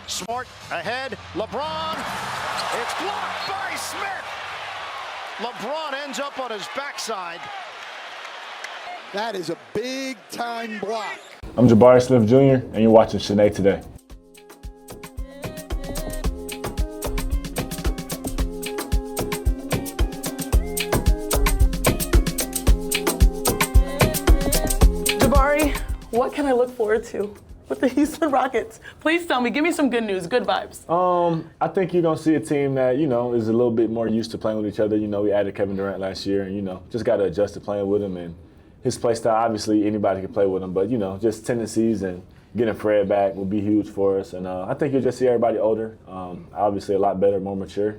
Smart ahead. LeBron. It's blocked by Smith. LeBron ends up on his backside. That is a big-time block. I'm Jabari Smith Jr., and you're watching Chiney Today. Jabari, what can I look forward to with the Houston Rockets? Please tell me, give me some good news, good vibes. I think you're going to see a team that, is a little bit more used to playing with each other. We added Kevin Durant last year and, just got to adjust to playing with him. And his play style, obviously anybody can play with him, but, just tendencies and getting Fred back will be huge for us. And I think you'll just see everybody older, obviously a lot better, more mature.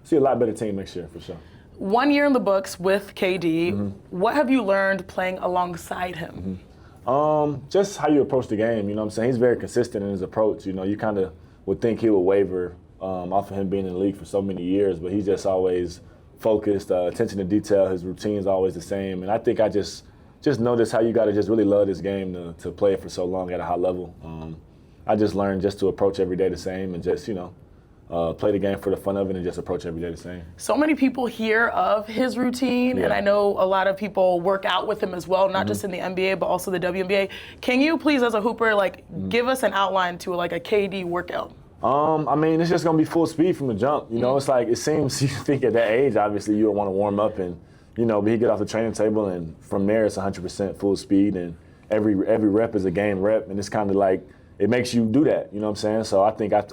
See a lot better team next year for sure. 1 year in the books with KD. What have you learned playing alongside him? Just how you approach the game, you know what I'm saying? He's very consistent in his approach. You kind of would think he would waver off of him being in the league for so many years, but he's just always focused, attention to detail. His routine's always the same. And I think I just noticed how you got to just really love this game to play it for so long at a high level. I just learned just to approach every day the same and just, play the game for the fun of it and just approach every day the same. So many people hear of his routine, and I know a lot of people work out with him as well, not just in the NBA, but also the WNBA. Can you please, as a hooper, give us an outline to a KD workout? It's just going to be full speed from the jump. It's like it seems you think at that age, obviously, you would want to warm up and, but he get off the training table, and from there it's 100% full speed, and every rep is a game rep, and it's kind of like, it makes you do that, you know what I'm saying? So I think I've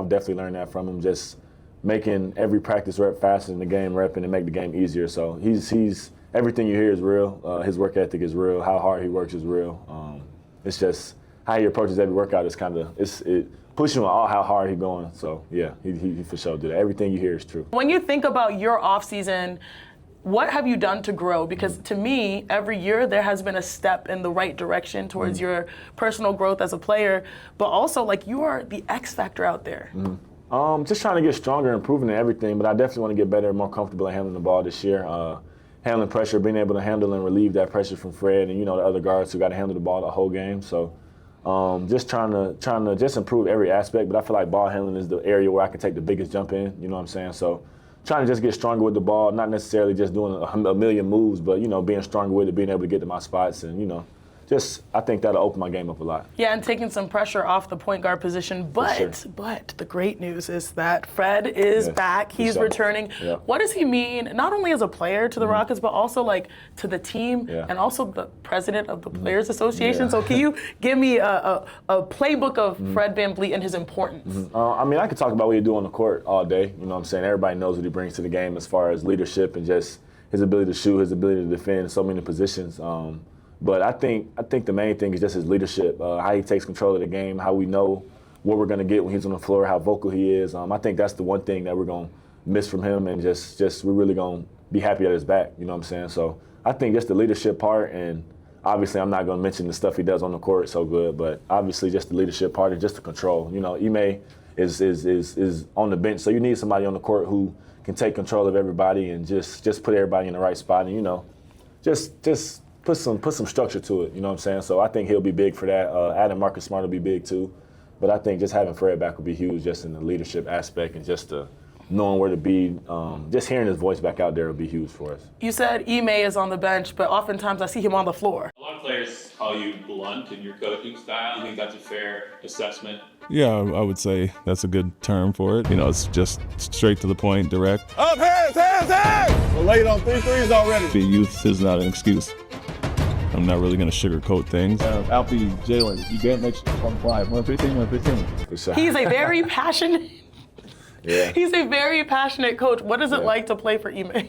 definitely learned that from him, just making every practice rep faster than the game rep and make the game easier. So he's everything you hear is real. His work ethic is real. How hard he works is real. It's just how he approaches every workout is it pushes you on how hard he's going. So yeah, he for sure do that. Everything you hear is true. When you think about your offseason, what have you done to grow? Because to me, every year there has been a step in the right direction towards your personal growth as a player, but also you are the X factor out there. Just trying to get stronger and improving in everything, but I definitely want to get better and more comfortable at handling the ball this year. Handling pressure, being able to handle and relieve that pressure from Fred and the other guards who got to handle the ball the whole game. So just trying to just improve every aspect, but I feel like ball handling is the area where I can take the biggest jump in, you know what I'm saying? So trying to just get stronger with the ball, not necessarily just doing a million moves, but, being stronger with it, being able to get to my spots and, I think that'll open my game up a lot. Yeah, and taking some pressure off the point guard position. But the great news is that Fred is back. He's returning. Yeah. What does he mean, not only as a player to the Rockets, but also to the team and also the president of the Players Association? So can you give me a playbook of Fred VanVleet and his importance? I could talk about what he do on the court all day. You know what I'm saying? Everybody knows what he brings to the game as far as leadership and just his ability to shoot, his ability to defend so many positions. But I think the main thing is just his leadership, how he takes control of the game, how we know what we're going to get when he's on the floor, how vocal he is. I think that's the one thing that we're going to miss from him, and just we're really going to be happy at his back, you know what I'm saying? So I think just the leadership part, and obviously I'm not going to mention the stuff he does on the court so good, but obviously just the leadership part and just the control. Ime is on the bench, so you need somebody on the court who can take control of everybody and just put everybody in the right spot and, just put some structure to it, you know what I'm saying? So I think he'll be big for that. Adding Marcus Smart will be big too. But I think just having Fred back will be huge just in the leadership aspect and just knowing where to be. Just hearing his voice back out there will be huge for us. You said Ime is on the bench, but oftentimes I see him on the floor. A lot of players call you blunt in your coaching style. I think that's a fair assessment. Yeah, I would say that's a good term for it. It's just straight to the point, direct. Up, hands! We're late on 3 threes already. The youth is not an excuse. I'm not really going to sugarcoat things. Alfie, Jalen, you can't make 25, 115. He's a very passionate. Yeah. He's a very passionate coach. What is it like to play for Ime?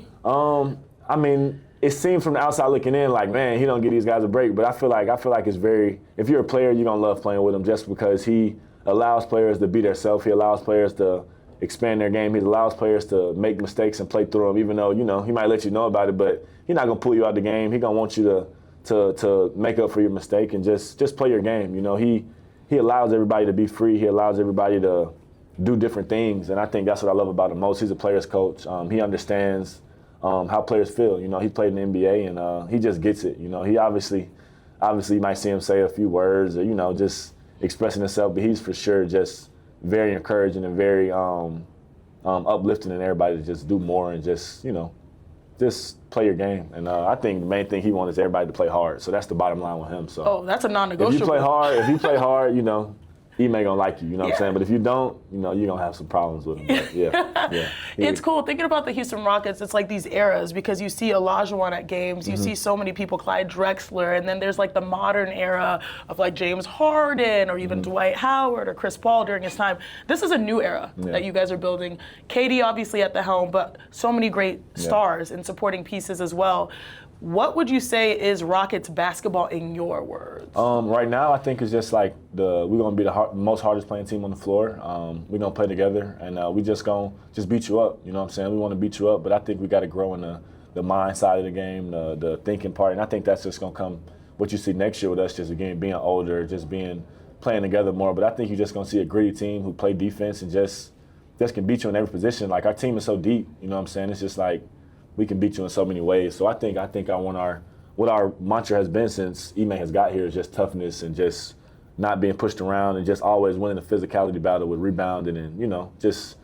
It seems from the outside looking in like, man, he don't give these guys a break. But I feel like it's very. If you're a player, you're gonna love playing with him just because he allows players to be themselves. He allows players to expand their game. He allows players to make mistakes and play through them. Even though he might let you know about it, but he's not gonna pull you out of the game. He's gonna want you to make up for your mistake and just play your game. He allows everybody to be free. He allows everybody to do different things, and I think that's what I love about him most. He's a player's coach. He understands how players feel. He played in the NBA, and he just gets it. He obviously you might see him say a few words or just expressing himself, but he's for sure just very encouraging and very uplifting, and everybody to just do more and just, just play your game. And I think the main thing he wants is everybody to play hard. So that's the bottom line with him. So that's a non-negotiable. If you play hard, Ime gonna like you, you know what I'm saying? But if you don't, you're gonna have some problems with him. But yeah. It's cool. Thinking about the Houston Rockets, it's like these eras because you see Olajuwon at games, you see so many people, Clyde Drexler, and then there's like the modern era of like James Harden or even Dwight Howard or Chris Paul during his time. This is a new era that you guys are building. KD obviously at the helm, but so many great stars and supporting pieces as well. What would you say is Rockets basketball in your words? Right now, I think it's just like we're gonna be the most hardest playing team on the floor. We're gonna play together, and we just gonna beat you up. You know what I'm saying? We want to beat you up, but I think we got to grow in the mind side of the game, the thinking part, and I think that's just gonna come. What you see next year with us, just again being older, just playing together more. But I think you're just gonna see a gritty team who play defense and just can beat you in every position. Like our team is so deep. You know what I'm saying? It's just like, we can beat you in so many ways. So I think I want what our mantra has been since Ime has got here is just toughness and just not being pushed around and just always winning the physicality battle with rebounding and, just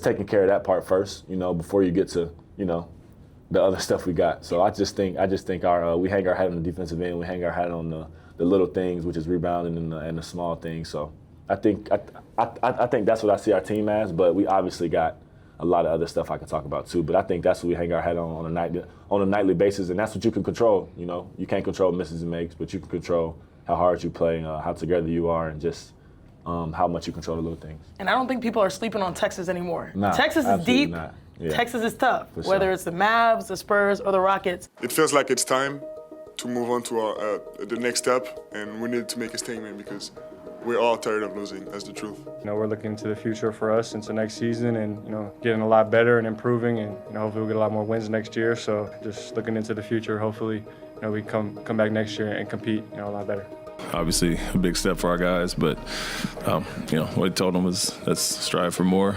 taking care of that part first, before you get to, the other stuff we got. So I just think our we hang our hat on the defensive end, we hang our hat on the little things, which is rebounding and the small things. So I think that's what I see our team as, but we obviously got a lot of other stuff I could talk about too, but I think that's what we hang our hat on a nightly basis, and that's what you can control. You can't control misses and makes, but you can control how hard you play, how together you are, and just how much you control the little things. And I don't think people are sleeping on Texas anymore. Nah, Texas is deep. Not. Yeah. Texas is tough, For whether sure. it's the Mavs, the Spurs, or the Rockets. It feels like it's time to move on to the next step, and we need to make a statement because we're all tired of losing. That's the truth. We're looking to the future for us into next season and, getting a lot better and improving and, hopefully we'll get a lot more wins next year. So just looking into the future, hopefully, we come back next year and compete, a lot better. Obviously a big step for our guys, but, what I told them was let's strive for more,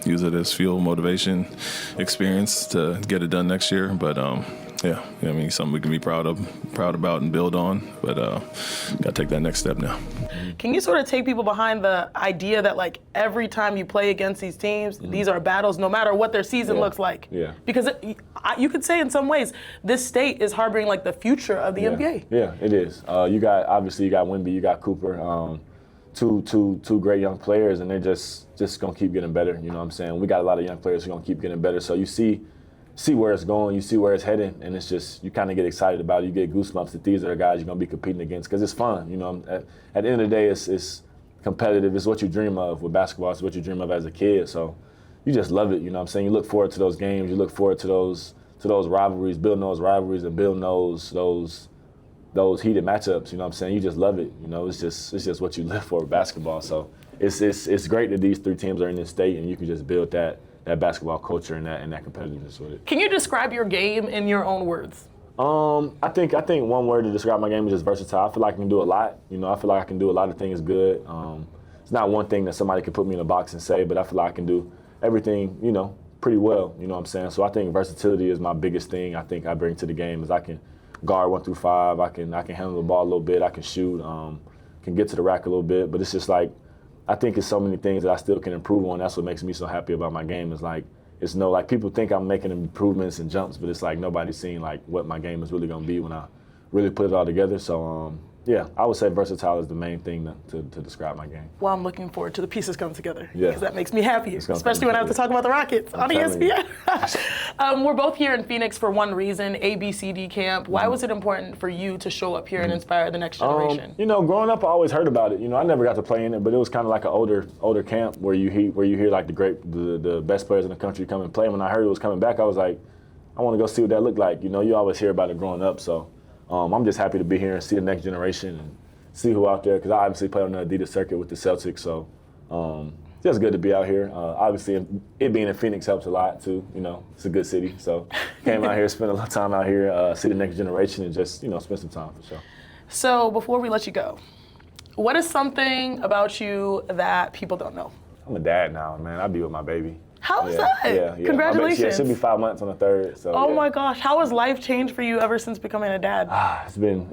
use it as fuel, motivation, experience to get it done next year. But, something we can be proud about and build on, but got to take that next step now. Can you sort of take people behind the idea that like every time you play against these teams, these are battles no matter what their season looks like? Yeah. Because you could say in some ways this state is harboring like the future of the NBA. Yeah, it is. You got Wemby, you got Cooper, two great young players, and they're just gonna keep getting better. You know what I'm saying? We got a lot of young players who are gonna keep getting better. So you see where it's going, you see where it's heading, and it's just, you kind of get excited about it. You get goosebumps that these are the guys you're going to be competing against because it's fun. At the end of the day, it's competitive. It's what you dream of with basketball. It's what you dream of as a kid. So you just love it, you know what I'm saying? You look forward to those games. You look forward to those rivalries, building those rivalries and building those heated matchups, you know what I'm saying? You just love it. It's just what you live for with basketball. So it's great that these three teams are in this state and you can just build that basketball culture and that competitiveness with it. Can you describe your game in your own words? I think one word to describe my game is just versatile. I feel like I can do a lot. I feel like I can do a lot of things good. It's not one thing that somebody can put me in a box and say, but I feel like I can do everything, pretty well. You know what I'm saying? So I think versatility is my biggest thing. I think I bring to the game is I can guard 1 through 5. I can handle the ball a little bit. I can shoot. Can get to the rack a little bit. But it's just like, I think it's so many things that I still can improve on. That's what makes me so happy about my game is like, it's people think I'm making improvements and jumps, but it's like nobody's seeing like what my game is really gonna be when I really put it all together. So I would say versatile is the main thing to describe my game. Well, I'm looking forward to the pieces come together Yeah. because that makes me happy, especially when I have to talk about the Rockets on ESPN. We're both here in Phoenix for one reason, ABCD camp. Why was it important for you to show up here and inspire the next generation? Growing up, I always heard about it. I never got to play in it, but it was kind of like an older camp where you hear like the best players in the country come and play. When I heard it was coming back, I was like, I want to go see what that looked like. You always hear about it growing up, so. I'm just happy to be here and see the next generation and see who out there, because I obviously play on the Adidas circuit with the Celtics, so just good to be out here. Obviously, it being in Phoenix helps a lot too. It's a good city, so came out here, spent a lot of time out here, see the next generation, and just spend some time for sure. So before we let you go, what is something about you that people don't know? I'm a dad now, man. I be with my baby. How is that? Yeah. Congratulations. She'll be 5 months on the 3rd. So, my gosh, how has life changed for you ever since becoming a dad? It's been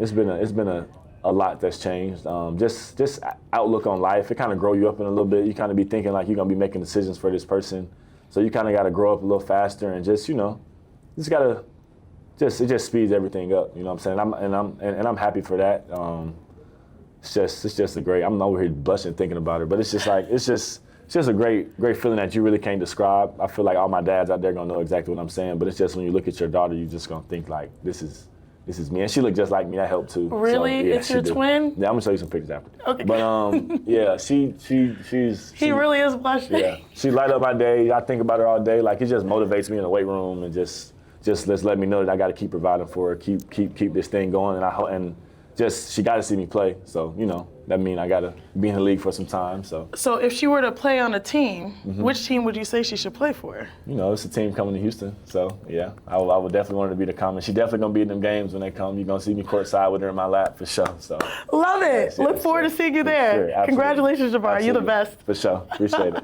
a lot that's changed. Just outlook on life. It kind of grow you up in a little bit. You kind of be thinking like you're gonna be making decisions for this person, so you kind of got to grow up a little faster and just just gotta it just speeds everything up. You know what I'm saying? I'm happy for that. It's just a great. I'm over here blushing thinking about it, but it's just a great feeling that you really can't describe. I feel like all my dads out there gonna know exactly what I'm saying, but it's just when you look at your daughter, you just gonna think like this is me, and she looked just like me. That helped too. Really, so, yeah, it's your twin? Yeah, I'm gonna show you some pictures after. Okay. But yeah, she's. He really is blushing. Yeah, she light up my day. I think about her all day. Like it just motivates me in the weight room and just let me know that I got to keep providing for her, keep this thing going, and she got to see me play. So that means I got to be in the league for some time. So if she were to play on a team, which team would you say she should play for? It's a team coming to Houston. So yeah, I would definitely want her to be the Comets. She definitely gonna be in them games when they come. You're gonna see me courtside with her in my lap for sure. So love it. Look forward to seeing you there. Sure, congratulations, Jabari. You're the best. For sure. Appreciate it.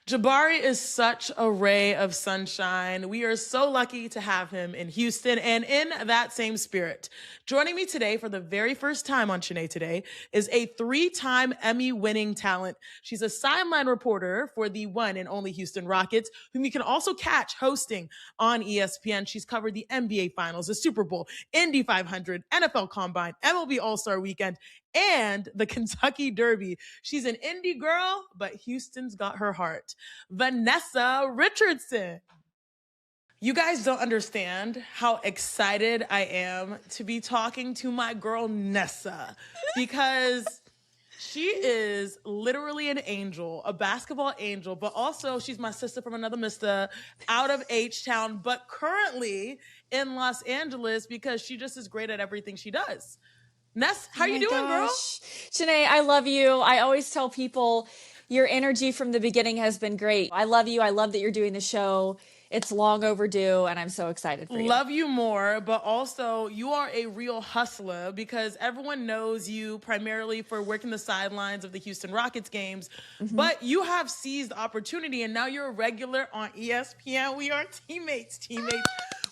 Jabari is such a ray of sunshine. We are so lucky to have him in Houston, and in that same spirit, joining me today for the very first time on Chiney Today is a 3-time Emmy-winning talent. She's a sideline reporter for the one and only Houston Rockets, whom you can also catch hosting on ESPN. She's covered the NBA Finals, the Super Bowl, Indy 500, NFL Combine, MLB All-Star Weekend, and the Kentucky Derby. She's an indie girl, but Houston's got her heart. Vanessa Richardson. You guys don't understand how excited I am to be talking to my girl Nessa, because she is literally an angel, a basketball angel, but also she's my sister from another mister out of H-Town, but currently in Los Angeles because she just is great at everything she does. Ness, how you doing, girl? Chiney, I love you. I always tell people your energy from the beginning has been great. I love you. I love that you're doing the show. It's long overdue, and I'm so excited for you. Love you more, but also you are a real hustler because everyone knows you primarily for working the sidelines of the Houston Rockets games, but you have seized opportunity, and now you're a regular on ESPN. We are teammates.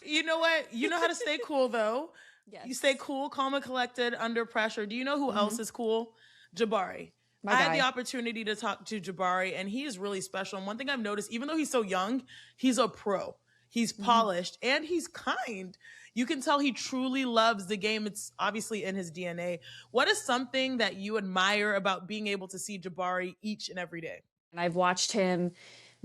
You know what? You know how to stay cool, though. Yes. You stay cool, calm, and collected under pressure. Do you know who else is cool? Jabari. I had the opportunity to talk to Jabari, and he is really special. And one thing I've noticed, even though he's so young, he's a pro. He's polished, and he's kind. You can tell he truly loves the game. It's obviously in his DNA. What is something that you admire about being able to see Jabari each and every day? And I've watched him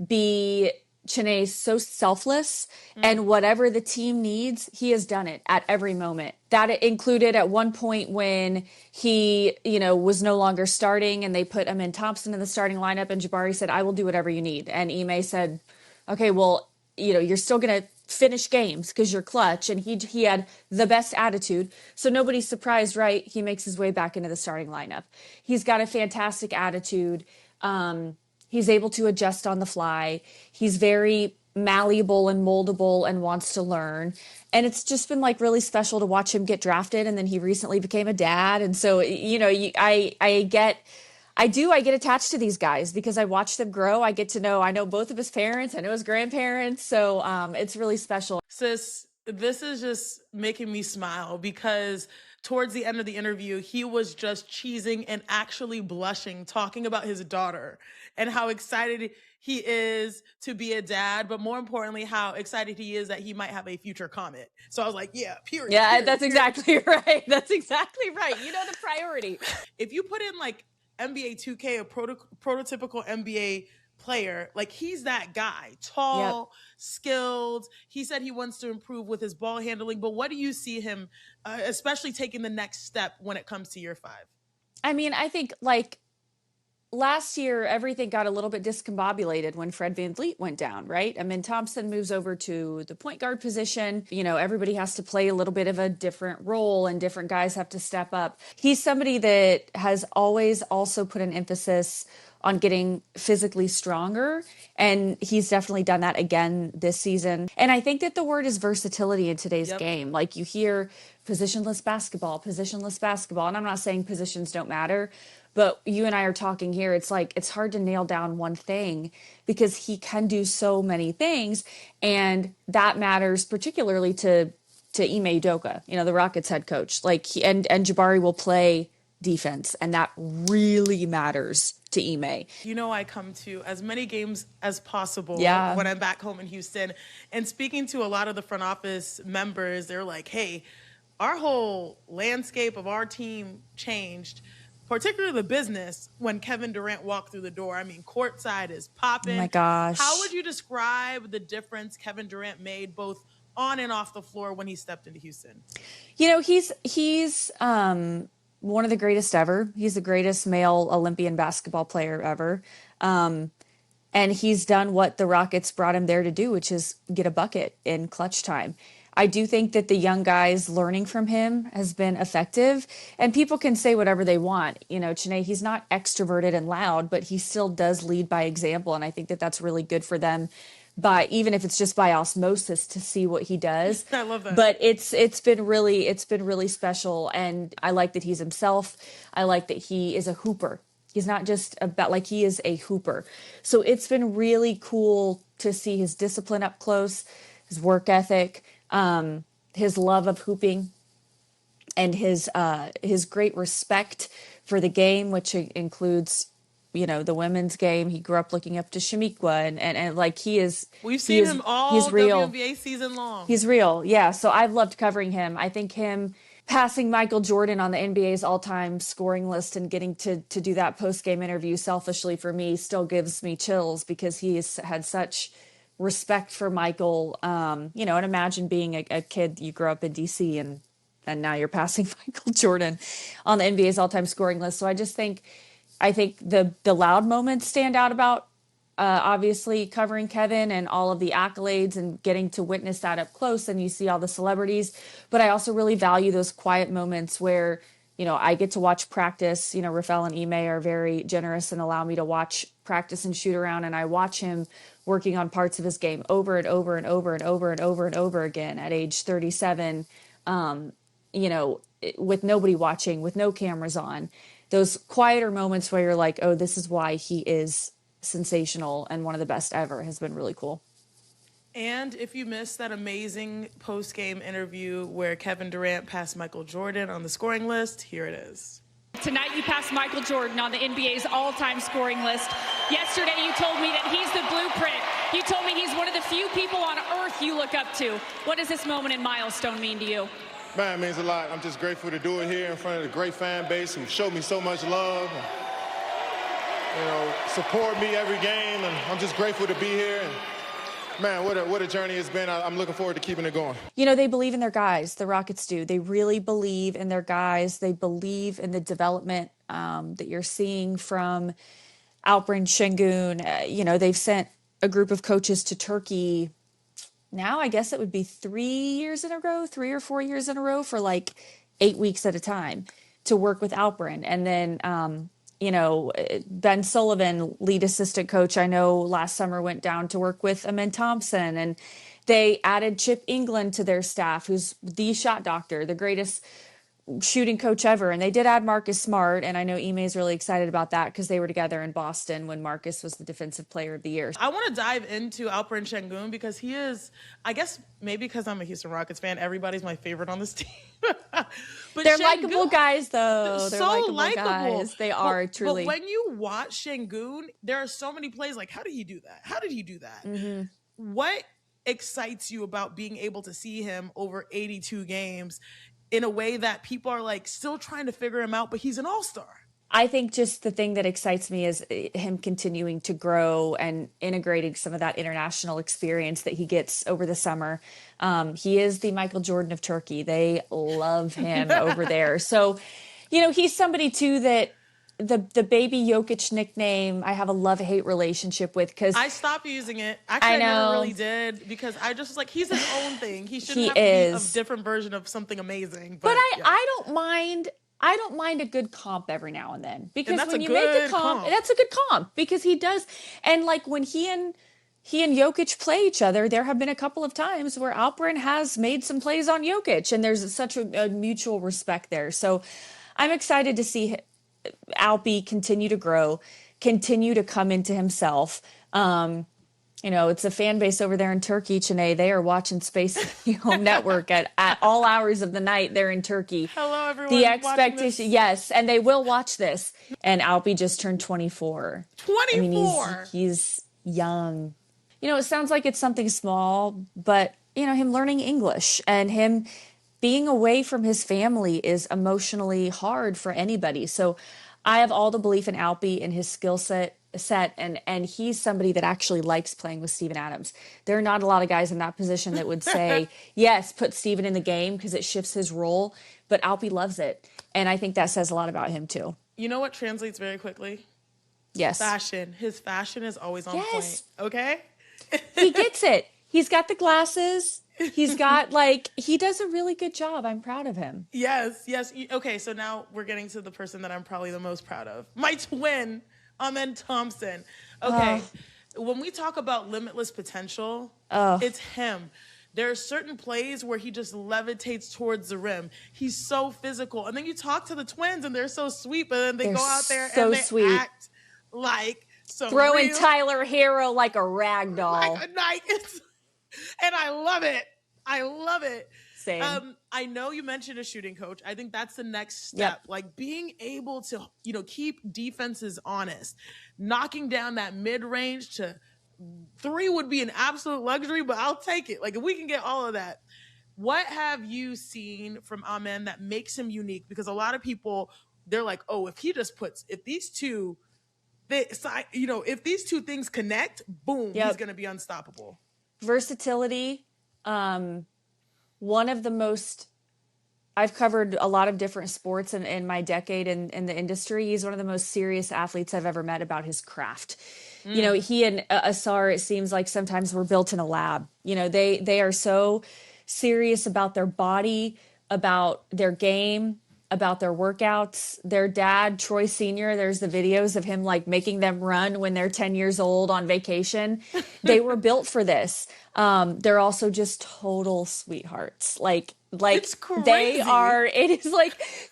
be, Chiney, so selfless, and whatever the team needs, he has done it at every moment. That included at one point when he, was no longer starting and they put Amen Thompson in the starting lineup, and Jabari said, I will do whatever you need. And Ime said, okay, well, you're still going to finish games because you're clutch. And he had the best attitude. So nobody's surprised, right? He makes his way back into the starting lineup. He's got a fantastic attitude. He's able to adjust on the fly. He's very malleable and moldable and wants to learn. And it's just been really special to watch him get drafted. And then he recently became a dad. And so, I get attached to these guys because I watch them grow. I know both of his parents. I know his grandparents. So it's really special. Sis, this is just making me smile because towards the end of the interview, he was just cheesing and actually blushing, talking about his daughter and how excited he is to be a dad, but more importantly, how excited he is that he might have a future Comet. So I was like, yeah, period. Yeah, period, that's period. Exactly right. That's exactly right. The priority. If you put in NBA 2K, a prototypical NBA player, he's that guy, tall, skilled. He said he wants to improve with his ball handling, but what do you see him, especially taking the next step when it comes to year 5? I think last year, everything got a little bit discombobulated when Fred VanVleet went down, right? Amen Thompson moves over to the point guard position. Everybody has to play a little bit of a different role and different guys have to step up. He's somebody that has always also put an emphasis on getting physically stronger. And he's definitely done that again this season. And I think that the word is versatility in today's game. You hear positionless basketball. And I'm not saying positions don't matter, but you and I are talking here. It's it's hard to nail down one thing because he can do so many things. And that matters particularly to Ime Udoka, the Rockets head coach. And Jabari will play defense, and that really matters to Ime. I come to as many games as possible Yeah. when I'm back home in Houston. And speaking to a lot of the front office members, they're like, hey, our whole landscape of our team changed, particularly the business, when Kevin Durant walked through the door. I mean, courtside is popping. Oh my gosh. How would you describe the difference Kevin Durant made both on and off the floor when he stepped into Houston? He's one of the greatest ever. He's the greatest male Olympian basketball player ever. And he's done what the Rockets brought him there to do, which is get a bucket in clutch time. I do think that the young guys learning from him has been effective, and people can say whatever they want. Chiney, he's not extroverted and loud, but he still does lead by example. And I think that that's really good for them, even if it's just by osmosis, to see what he does. I love that. But it's been really special. And I like that he's himself. I like that he is a hooper. He's not just he is a hooper. So it's been really cool to see his discipline up close, his work ethic, his love of hooping, and his great respect for the game, which includes, the women's game. He grew up looking up to Shamiqua, and he is. We've seen him all he's real. WNBA season long. He's real, yeah. So I've loved covering him. I think him passing Michael Jordan on the NBA's all-time scoring list and getting to do that post-game interview, selfishly for me, still gives me chills, because he has had such respect for Michael, and imagine being a kid, you grew up in DC and now you're passing Michael Jordan on the NBA's all-time scoring list. So I think the loud moments stand out about obviously covering Kevin and all of the accolades and getting to witness that up close, and you see all the celebrities. But I also really value those quiet moments where, I get to watch practice. Rafael and Ime are very generous and allow me to watch practice and shoot around, and I watch him working on parts of his game over and over and over and over and over and over again at age 37, with nobody watching, with no cameras on. Those quieter moments where you're like, oh, this is why he is sensational and one of the best ever, has been really cool. And if you missed that amazing post-game interview where Kevin Durant passed Michael Jordan on the scoring list, here it is. Tonight you passed Michael Jordan on the NBA's all-time scoring list. Yesterday you told me that he's the blueprint. You told me he's one of the few people on earth you look up to. What does this moment and milestone mean to you? Man, it means a lot. I'm just grateful to do it here in front of the great fan base who showed me so much love. And, support me every game, and I'm just grateful to be here. And, man, what a journey it's been. I'm looking forward to keeping it going. They believe in their guys. The Rockets do. They really believe in their guys. They believe in the development that you're seeing from Alperen Sengun. They've sent a group of coaches to Turkey. Now I guess it would be 3 or 4 years in a row for 8 weeks at a time to work with Alperen. And then, Ben Sullivan, lead assistant coach, I know last summer went down to work with Amen Thompson, and they added Chip England to their staff, who's the shot doctor, the greatest shooting coach ever. And they did add Marcus Smart, and I know Ime is really excited about that because they were together in Boston when Marcus was the defensive player of the year. I want to dive into Alperen Sengun because he is, I guess maybe because I'm a Houston Rockets fan, everybody's my favorite on this team. But they're likable guys, though. They're so likable guys. They are, truly. But when you watch Sengun, there are so many plays like, how did he do that? How did he do that? Mm-hmm. What excites you about being able to see him over 82 games in a way that people are still trying to figure him out, but he's an all-star? I think just the thing that excites me is him continuing to grow and integrating some of that international experience that he gets over the summer. He is the Michael Jordan of Turkey. They love him over there. So, he's somebody too that the baby Jokic nickname, I have a love-hate relationship with, because I stopped using it. Actually, I never really did, because I just was like, he's his own thing. He shouldn't have to be a different version of something amazing. But I don't mind a good comp every now and then, because when you make a comp, comp, that's a good comp, because he does. And when he and Jokic play each other, there have been a couple of times where Alperen has made some plays on Jokic, and there's such a mutual respect there. So I'm excited to see Alpy continue to grow, continue to come into himself. It's a fan base over there in Turkey, Chiney. They are watching Space Home Network at all hours of the night. They're in Turkey. Hello, everyone. The expectation, yes, and they will watch this. And Alpi just turned 24. 24? I mean, he's young. It sounds like it's something small, but, him learning English and him being away from his family is emotionally hard for anybody. So I have all the belief in Alpi and his skill set, and he's somebody that actually likes playing with Steven Adams. There are not a lot of guys in that position that would say, yes, put Steven in the game because it shifts his role, but Alpi loves it. And I think that says a lot about him too. You know what translates very quickly? Yes. Fashion. His fashion is always on point. Okay? He gets it. He's got the glasses. He's got he does a really good job. I'm proud of him. Yes. Okay, so now we're getting to the person that I'm probably the most proud of. My twin, Amen Thompson. Okay, when we talk about limitless potential, it's him. There are certain plays where he just levitates towards the rim. He's so physical. And then you talk to the twins and they're so sweet, but then they go out there and they act like some throwing real, Tyler Hero like a rag doll. And I love it. I love it. Same. I know you mentioned a shooting coach. I think that's the next step. Like being able to, keep defenses honest. Knocking down that mid-range to 3 would be an absolute luxury, but I'll take it. Like if we can get all of that. What have you seen from Amen that makes him unique? Because a lot of people, they're like, oh, if these two things connect, boom, he's going to be unstoppable. Versatility. One of the most, I've covered a lot of different sports in my decade in the industry. He's one of the most serious athletes I've ever met about his craft. He and Asar, it seems like sometimes were built in a lab. They are so serious about their body, about their game, about their workouts. Their dad, Troy Sr., there's the videos of him making them run when they're 10 years old on vacation. They were built for this. They're also just total sweethearts. It's crazy. They are, it is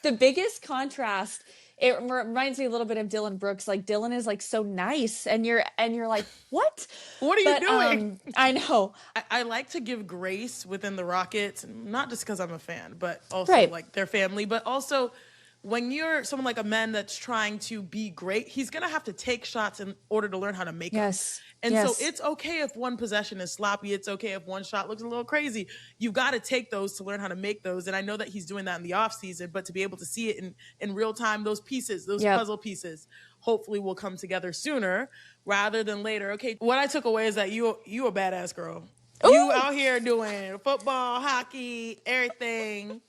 the biggest contrast. It reminds me a little bit of Dylan Brooks. Dylan is so nice and you're like, what? What are you doing? I know. I like to give grace within the Rockets, not just because I'm a fan, but also their family, but also when you're someone like Amen that's trying to be great, he's going to have to take shots in order to learn how to make them. And so it's okay if one possession is sloppy. It's okay if one shot looks a little crazy. You've got to take those to learn how to make those. And I know that he's doing that in the offseason, but to be able to see it in real time, those pieces, those puzzle pieces, hopefully will come together sooner rather than later. Okay, what I took away is that you a badass girl. Ooh. You out here doing football, hockey, everything,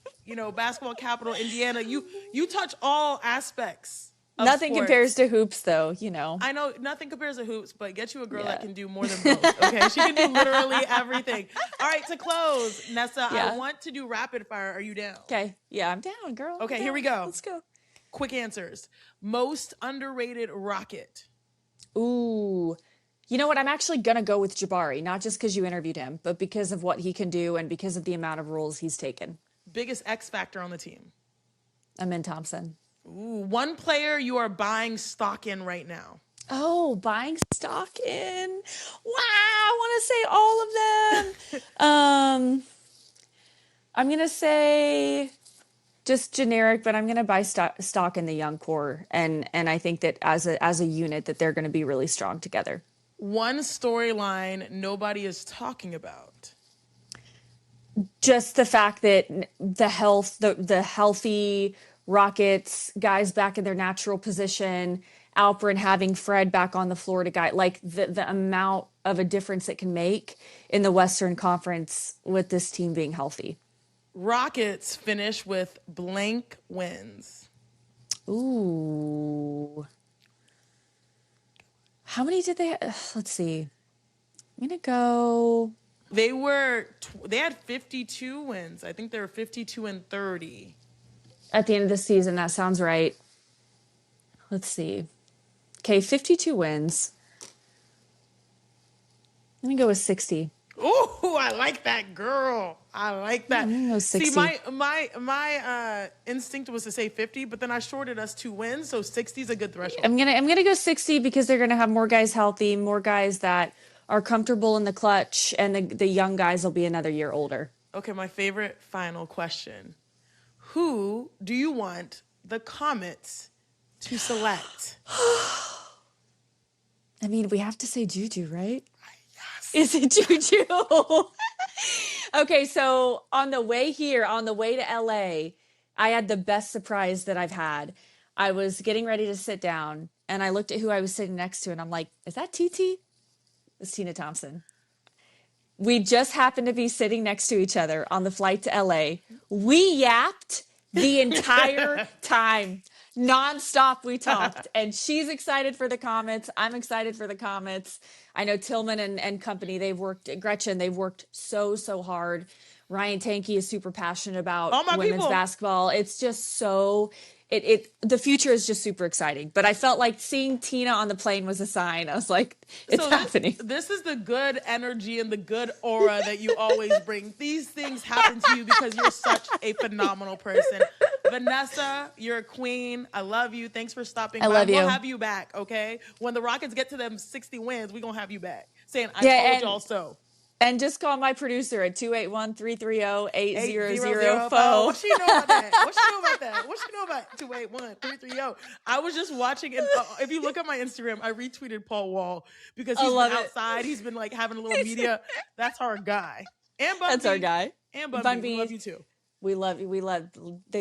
basketball capital, Indiana. You touch all aspects. Nothing sports. compares to hoops, though, I know nothing compares to hoops, but get you a girl that can do more than both, okay? She can do literally everything. All right, to close, Nessa, I want to do rapid fire. Are you down? Okay. Yeah, I'm down, girl. Okay, here we go. Let's go. Quick answers. Most underrated Rocket. Ooh. You know what? I'm actually going to go with Jabari, not just because you interviewed him, but because of what he can do and because of the amount of roles he's taken. Biggest X factor on the team. Amen Thompson. Ooh, one player you are buying stock in right now. Oh, buying stock in. Wow, I want to say all of them. I'm going to say just generic, but I'm going to buy stock in the young core. And I think that as a unit that they're going to be really strong together. One storyline nobody is talking about. Just the fact that the healthy Rockets, guys back in their natural position, Alperen having Fred back on the floor to guide, the amount of a difference it can make in the Western Conference with this team being healthy. Rockets finish with blank wins. Ooh. How many did they let's see. I'm going to go. They had 52 wins. I think they were 52-30. At the end of the season, that sounds right. Let's see. Okay, 52 wins. Let me go with 60. Ooh, I like that, girl. I like that. I'm gonna go 60. See, my instinct was to say 50, but then I shorted us 2 wins, so 60 is a good threshold. I'm gonna go 60 because they're gonna have more guys healthy, more guys that are comfortable in the clutch, and the young guys will be another year older. Okay, my favorite final question. Who do you want the Comets to select? I mean, we have to say Juju, right? Yes. Is it Juju? Okay, so on the way to LA, I had the best surprise that I've had. I was getting ready to sit down, and I looked at who I was sitting next to, and I'm like, is that TT? It's Tina Thompson. We just happened to be sitting next to each other on the flight to LA. We yapped the entire time. Nonstop we talked. And she's excited for the Comets. I'm excited for the Comets. I know Tillman and company, they've worked so hard. Ryan Tankey is super passionate about women's basketball. It's just so the future is just super exciting. But I felt like seeing Tina on the plane was a sign. I was like, it's happening. This is the good energy and the good aura that you always bring. These things happen to you because you're such a phenomenal person. Vanessa, you're a queen. I love you. Thanks for stopping by. Love you. We'll have you back, okay? When the Rockets get to them 60 wins, we're going to have you back. Saying, I told y'all so. And just call my producer at 281-330-8004. What she know about that? What she know about 281-330? I was just watching, and if you look at my Instagram, I retweeted Paul Wall because he's been outside. He's been like having a little media. That's our guy. And Bun That's our guy. And Bun B. We love you too. They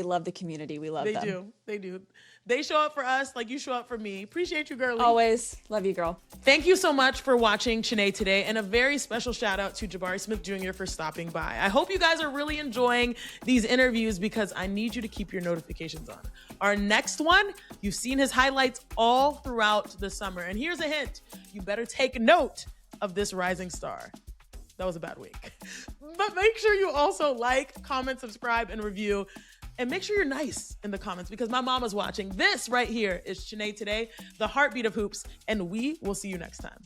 love the community. We love them. They do. They show up for us like you show up for me. Appreciate you, girlie. Always. Love you, girl. Thank you so much for watching Chiney Today, and a very special shout out to Jabari Smith Jr. for stopping by. I hope you guys are really enjoying these interviews because I need you to keep your notifications on. Our next one, you've seen his highlights all throughout the summer. And here's a hint. You better take note of this rising star. That was a bad week. But make sure you also like, comment, subscribe, and review. And make sure you're nice in the comments because my mama's watching. This right here is Chiney Today, the heartbeat of hoops, and we will see you next time.